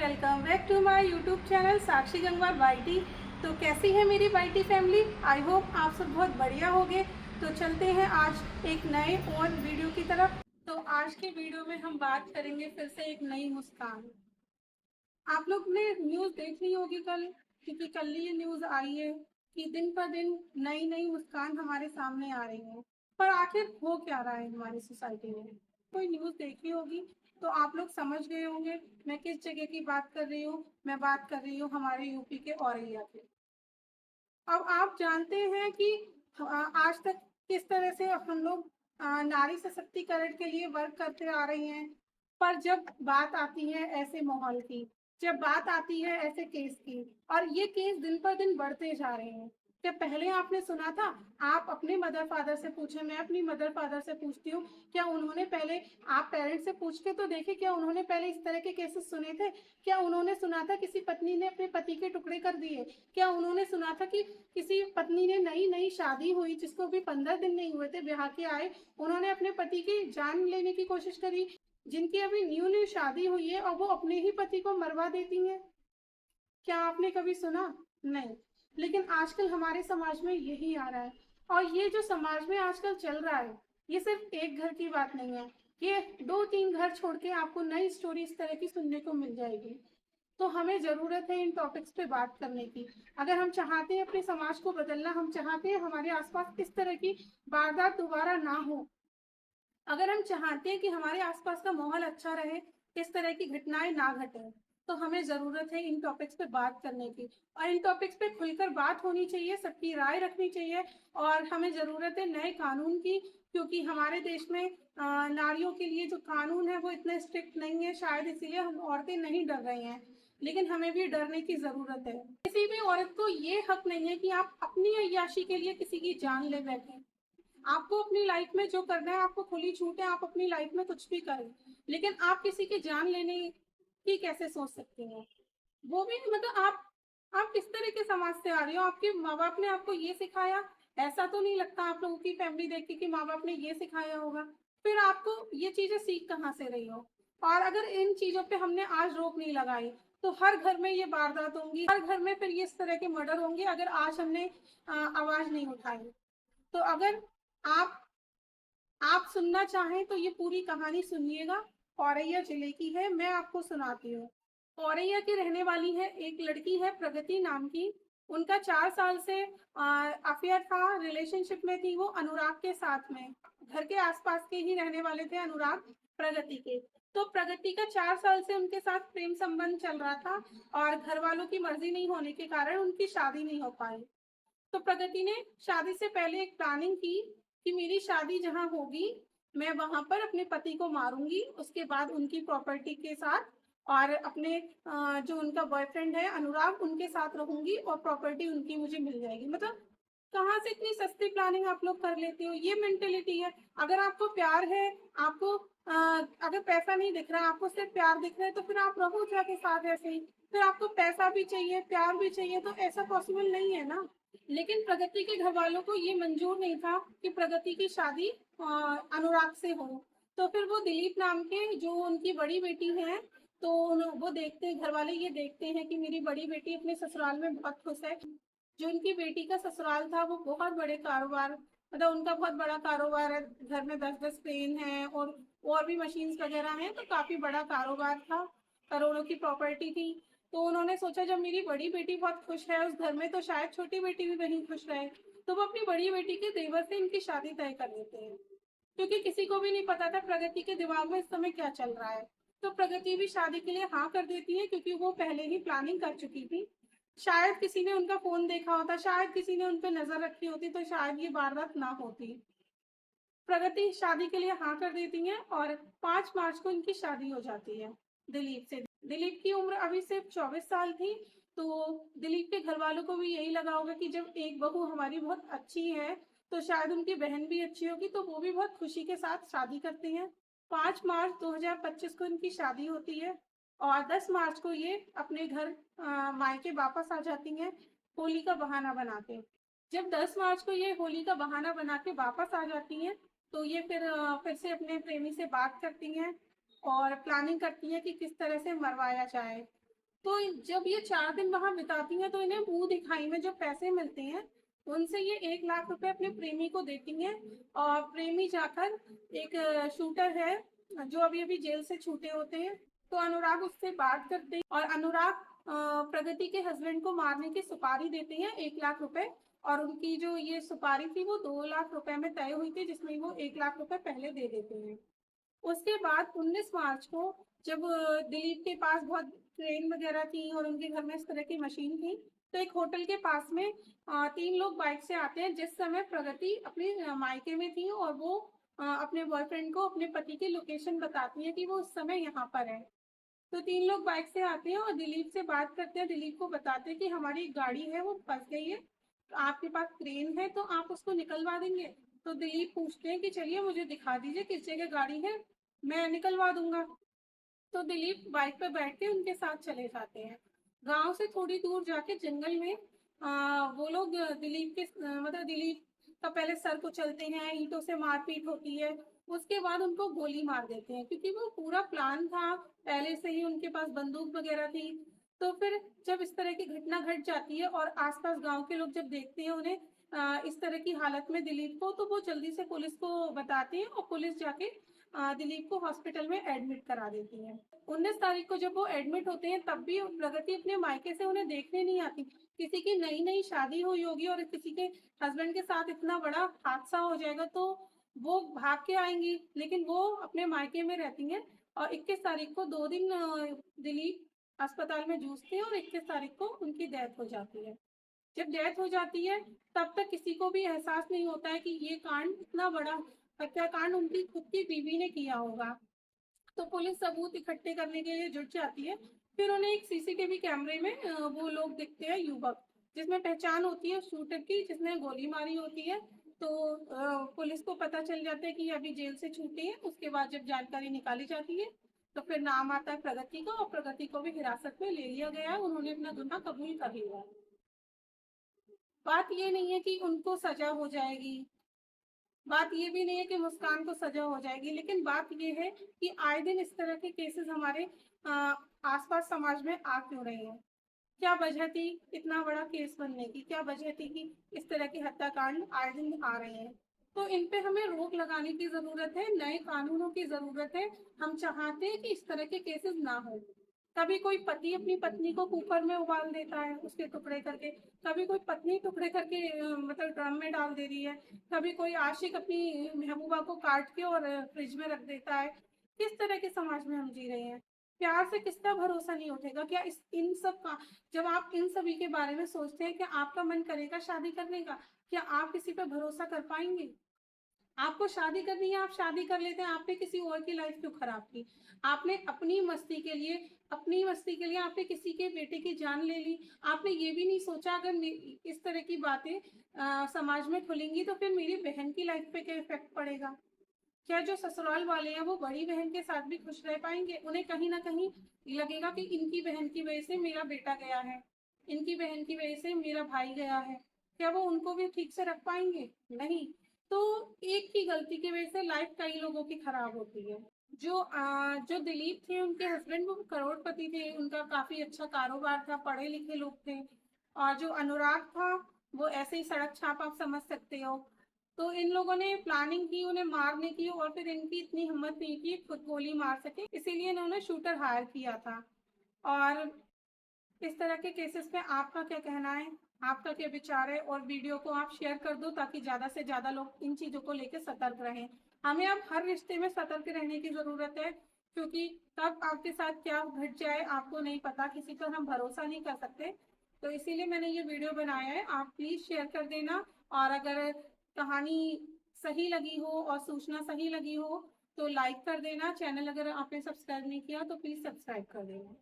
Welcome back to my YouTube channel Sakshi Gangwar YT. तो कैसी है मेरी वाईटी फैमिली? आई होप आप सब बहुत बढ़िया होंगे। तो चलते हैं आज एक नए और वीडियो की तरफ। तो आज के वीडियो में हम बात करेंगे फिर से एक नई मुस्कान। आप लोग ने न्यूज़ देख ली होगी कल, क्योंकि कल ही ये न्यूज़ आई है कि दिन पर दिन नई नई मुस्कान हमारे सामने आ रही है। पर आखिर हो क्या रहा है हमारी सोसाइटी में? कोई न्यूज़ देखी होगी तो आप लोग समझ गए होंगे मैं किस जगह की बात कर रही हूँ। मैं बात कर रही हूँ हमारे यूपी के औरैया की। अब आप जानते हैं कि आज तक किस तरह से हम लोग नारी सशक्तिकरण के लिए वर्क करते आ रहे हैं। पर जब बात आती है ऐसे माहौल की, जब बात आती है ऐसे केस की, और ये केस दिन पर दिन बढ़ते जा रहे हैं। क्या पहले आपने सुना था? आप अपने मदर फादर से पूछे, मैं अपनी मदर फादर से पूछती हूँ, क्या उन्होंने पहले, आप पेरेंट्स से पूछ के तो देखे, क्या उन्होंने पहले इस तरह के केसेस सुने थे? क्या उन्होंने सुना था किसी पत्नी ने अपने पति के टुकड़े कर दिए? क्या उन्होंने सुना था कि किसी पत्नी ने नई नई शादी हुई, जिसको भी 15 दिन नहीं हुए थे ब्याह के आए, उन्होंने अपने पति की जान लेने की कोशिश करी? जिनकी अभी न्यू न्यू शादी हुई है और वो अपने ही पति को मरवा देती हैं। क्या आपने कभी सुना? नहीं। लेकिन आजकल हमारे समाज में यही आ रहा है। और ये जो समाज में आजकल चल रहा है, ये सिर्फ एक घर की बात नहीं है। ये 2-3 घर छोड़ के आपको नई स्टोरी इस तरह की सुनने को मिल जाएगी। तो हमें ज़रूरत है इन टॉपिक्स पे बात करने की। अगर हम चाहते हैं अपने समाज को बदलना, हम चाहते हैं हमारे आसपास इस तरह की वारदात दोबारा ना हो, अगर हम चाहते हैं कि हमारे आसपास का माहौल अच्छा रहे, इस तरह की घटनाएं ना घटे, तो हमें ज़रूरत है इन टॉपिक्स पे बात करने की। और इन टॉपिक्स पे खुलकर बात होनी चाहिए, सबकी राय रखनी चाहिए। और हमें ज़रूरत है नए कानून की, क्योंकि हमारे देश में नारियों के लिए जो कानून है वो इतने स्ट्रिक्ट नहीं है, शायद इसीलिए हम औरतें नहीं डर रही हैं। लेकिन हमें भी डरने की ज़रूरत है। किसी भी औरत को ये हक नहीं है कि आप अपनी अय्याशी के लिए किसी की जान ले बैठें। आपको अपनी लाइफ में जो करना है, आपको खुली छूट है, आप अपनी लाइफ में कुछ भी करें। लेकिन आप किसी की जान लेने की कैसे सोच सकती हैं? वो भी मतलब आप किस तरह के समाज से आ रही हो? आपके माँ बाप ने आपको ये सिखाया? ऐसा तो नहीं लगता आप लोगों की फैमिली देख के कि माँ बाप ने ये सिखाया होगा। फिर आपको ये चीजें सीख कहाँ से रही हो? और अगर इन चीजों पे हमने आज रोक नहीं लगाई, तो हर घर में ये वारदात होंगी, हर घर में फिर ये इस तरह के मर्डर होंगे, अगर आज हमने आवाज नहीं उठाई। तो अगर आप आप सुनना चाहें तो ये पूरी कहानी सुनिएगा। औरैया जिले की है, मैं आपको सुनाती हूँ। औरैया की रहने वाली है एक लड़की है, प्रगति नाम की। उनका 4 साल से अफेयर था, रिलेशनशिप में थी वो अनुराग के साथ में। घर के आसपास के ही रहने वाले थे अनुराग प्रगति के। तो प्रगति का 4 साल से उनके साथ प्रेम संबंध चल रहा था, और घर वालों की मर्जी नहीं होने के कारण उनकी शादी नहीं हो पाई। तो प्रगति ने शादी से पहले एक प्लानिंग की कि मेरी शादी जहाँ होगी, मैं वहां पर अपने पति को मारूंगी, उसके बाद उनकी प्रॉपर्टी के साथ और अपने जो उनका बॉयफ्रेंड है अनुराग, उनके साथ रहूंगी और प्रॉपर्टी उनकी मुझे मिल जाएगी। मतलब कहाँ से इतनी सस्ती प्लानिंग आप लोग कर लेते हो? ये मेंटेलिटी है। अगर आपको प्यार है, आपको अगर पैसा नहीं दिख रहा, आपको सिर्फ प्यार दिख रहा है, तो फिर आप रहो जाके साथ ऐसे ही। फिर आपको पैसा भी चाहिए, प्यार भी चाहिए, तो ऐसा पॉसिबल नहीं है ना। लेकिन प्रगति के घर वालों को ये मंजूर नहीं था कि प्रगति की शादी अनुराग से हो। तो फिर वो दिलीप नाम के जो उनकी बड़ी बेटी है, तो वो देखते, घर वाले ये देखते हैं कि मेरी बड़ी बेटी अपने ससुराल में बहुत खुश है। जो उनकी बेटी का ससुराल था वो बहुत बड़े कारोबार, मतलब उनका बहुत बड़ा कारोबार है, घर में 10-10 क्रेन है और भी मशीन्स वगैरह हैं, तो काफी बड़ा कारोबार था, करोड़ों की प्रॉपर्टी थी। तो उन्होंने सोचा जब मेरी बड़ी बेटी बहुत खुश है उस घर में, तो शायद छोटी बेटी भी वहीं खुश रहे। तो वो अपनी बड़ी बेटी के देवर से इनकी शादी तय कर देते हैं, क्योंकि किसी को भी नहीं पता था प्रगति के दिमाग में इस समय क्या चल रहा है। तो प्रगति भी शादी के लिए हाँ कर देती है, क्योंकि वो पहले ही प्लानिंग कर चुकी थी। शायद किसी ने उनका फोन देखा होता, शायद किसी ने उन पर नजर रखी होती, तो शायद ये वारदात ना होती। प्रगति शादी के लिए हाँ कर देती हैं और 5 मार्च को इनकी शादी हो जाती है दिलीप से। दिलीप की उम्र अभी सिर्फ 24 साल थी। तो दिलीप के घर वालों को भी यही लगा होगा कि जब एक बहू हमारी बहुत अच्छी है, तो शायद उनकी बहन भी अच्छी होगी, तो वो भी बहुत खुशी के साथ शादी करते हैं। 5 मार्च 2025 को इनकी शादी होती है, और 10 मार्च को ये अपने घर मायके वापस आ जाती हैं, होली का बहाना बना के। जब 10 मार्च को ये होली का बहाना बना के वापस आ जाती हैं, तो ये फिर से अपने प्रेमी से बात करती हैं और प्लानिंग करती हैं कि किस तरह से मरवाया जाए। तो जब ये 4 दिन वहाँ बिताती हैं तो इन्हें मुँह दिखाई में जो पैसे मिलते हैं, उनसे ये 1 लाख रुपए अपने प्रेमी को देती हैं और प्रेमी जाकर एक शूटर है, जो अभी-अभी जेल से छूटे होते हैं, तो अनुराग उससे बात करते हैं और अनुराग प्रगति के हस्बैंड को मारने की सुपारी देते हैं 1 लाख रुपए, और उनकी जो ये सुपारी थी वो 2 लाख रुपए में तय हुई थी, जिसमें वो 1 लाख रुपए पहले दे देते हैं। उसके बाद 19 मार्च को जब दिलीप के पास बहुत ट्रेन वगैरह थी और उनके घर में इस तरह की मशीन थी, तो एक होटल के पास में 3 लोग बाइक से आते हैं, जिस समय प्रगति अपने मायके में थी और वो अपने बॉयफ्रेंड को अपने पति की लोकेशन बताती है कि वो उस समय यहाँ पर है। तो 3 लोग बाइक से आते हैं और दिलीप से बात करते हैं, दिलीप को बताते हैं कि हमारी एक गाड़ी है वो फँस गई है, तो आपके पास क्रेन है तो आप उसको निकलवा देंगे? तो दिलीप पूछते हैं कि चलिए मुझे दिखा दीजिए किस जगह गाड़ी है, मैं निकलवा दूँगा। तो दिलीप बाइक पे बैठ के उनके साथ चले जाते हैं। गाँव से थोड़ी दूर जाके जंगल में वो लोग दिलीप के मतलब दिलीप का पहले सर कुचलते हैं, ईंटों से मारपीट होती है, उसके बाद उनको गोली मार देते हैं क्योंकि वो पूरा प्लान था, पहले से ही उनके पास बंदूक वगैरह थी। तो फिर जब इस तरह की घटना घट जाती है और आस-पास गाँव के लोग जब देखते हैं उन्हें इस तरह की हालत में दिलीप को, तो वो जल्दी से पुलिस को बताते हैं और पुलिस जाके दिलीप को हॉस्पिटल में एडमिट करा देती है। 19 तारीख को जब वो एडमिट होते हैं तब भी प्रगति अपने मायके से उन्हें देखने नहीं आती। किसी की नई-नई शादी हुई होगी और किसी के हस्बैंड के साथ इतना बड़ा हादसा हो जाएगा तो वो भाग के आएँगी, लेकिन वो अपने मायके में रहती हैं और 21 तारीख को 2 दिन दिलीप अस्पताल में जूझते हैं और 21 तारीख को उनकी डेथ हो जाती है। जब डेथ हो जाती है तब तक किसी को भी एहसास नहीं होता है कि ये कांड इतना बड़ा हत्याकांड उनकी खुद की बीवी ने किया होगा। तो पुलिस सबूत इकट्ठे करने के लिए जुट जाती है। फिर उन्हें एक सीसीटीवी कैमरे में वो लोग दिखते हैं युवक, जिसमें पहचान होती है शूटर की जिसने गोली मारी होती है। तो पुलिस को पता चल जाता है कि ये अभी जेल से छूटे हैं। उसके बाद जब जानकारी निकाली जाती है, तो फिर नाम आता है प्रगति का और प्रगति को भी हिरासत में ले लिया गया है। उन्होंने अपना गुनाह कबूल कर लिया है। बात ये नहीं है कि उनको सज़ा हो जाएगी, बात ये भी नहीं है कि मुस्कान को सज़ा हो जाएगी, लेकिन बात ये है कि आए दिन इस तरह के केसेज़ हमारे अ, आस-पास समाज में आ क्यों रहे हैं? क्या वजह थी इतना बड़ा केस बनने की? क्या वजह थी कि इस तरह के हत्याकांड आए दिन आ रहे हैं? तो इन पे हमें रोक लगाने की ज़रूरत है, नए कानूनों की ज़रूरत है। हम चाहते हैं कि इस तरह के केसेज़ ना हों। कभी कोई पति अपनी पत्नी को कुकर में उबाल देता है, उसके टुकड़े करके, कभी कोई पत्नी टुकड़े करके मतलब ड्रम में डाल दे रही है, कभी कोई आशिक अपनी महबूबा को काट के और फ्रिज में रख देता है। किस तरह के समाज में हम जी रहे हैं? प्यार से किसका भरोसा नहीं उठेगा? क्या इस इन सब का जब आप इन सभी के बारे में सोचते हैं, क्या आपका मन करेगा शादी करने का? क्या आप किसी पे भरोसा कर पाएँगे? आपको शादी करनी है, आप शादी कर लेते हैं, आपने किसी और की लाइफ क्यों खराब की? आपने अपनी मस्ती के लिए आपने किसी के बेटे की जान ले ली। आपने ये भी नहीं सोचा अगर इस तरह की बातें समाज में खुलेंगी तो फिर मेरी बहन की लाइफ पे क्या इफ़ेक्ट पड़ेगा? क्या जो ससुराल वाले हैं वो बड़ी बहन के साथ भी खुश रह पाएँगे? उन्हें कहीं न कहीं लगेगा कि इनकी बहन की वज़ह से मेरा बेटा गया है, इनकी बहन की वज़ह से मेरा भाई गया है। क्या वो उनको भी ठीक से रख पाएँगे? नहीं। तो एक की गलती की वज़ह से लाइफ़ कई लोगों की खराब होती है। जो दिलीप थे उनके हस्बैंड वो करोड़पति थे, उनका काफ़ी अच्छा कारोबार था, पढ़े-लिखे लोग थे और जो अनुराग था वो ऐसे ही सड़क छाप आप समझ सकते हो। तो इन लोगों ने प्लानिंग की उन्हें मारने की और फिर इनकी इतनी हिम्मत नहीं थी खुद गोली मार सके, इसीलिए इन्होंने शूटर हायर किया था। और इस तरह के केसेस पे आपका क्या कहना है? आपका क्या विचार है? और वीडियो को आप शेयर कर दो ताकि ज़्यादा से ज़्यादा लोग इन चीज़ों को लेके सतर्क रहें। हमें अब हर रिश्ते में सतर्क रहने की ज़रूरत है क्योंकि कब आपके साथ क्या घट जाए आपको नहीं पता, किसी पर हम भरोसा नहीं कर सकते। तो इसीलिए मैंने ये वीडियो बनाया है, आप प्लीज़ शेयर कर देना और अगर कहानी सही लगी हो और सूचना सही लगी हो तो लाइक कर देना। चैनल अगर आपने सब्सक्राइब नहीं किया तो प्लीज़ सब्सक्राइब कर देना।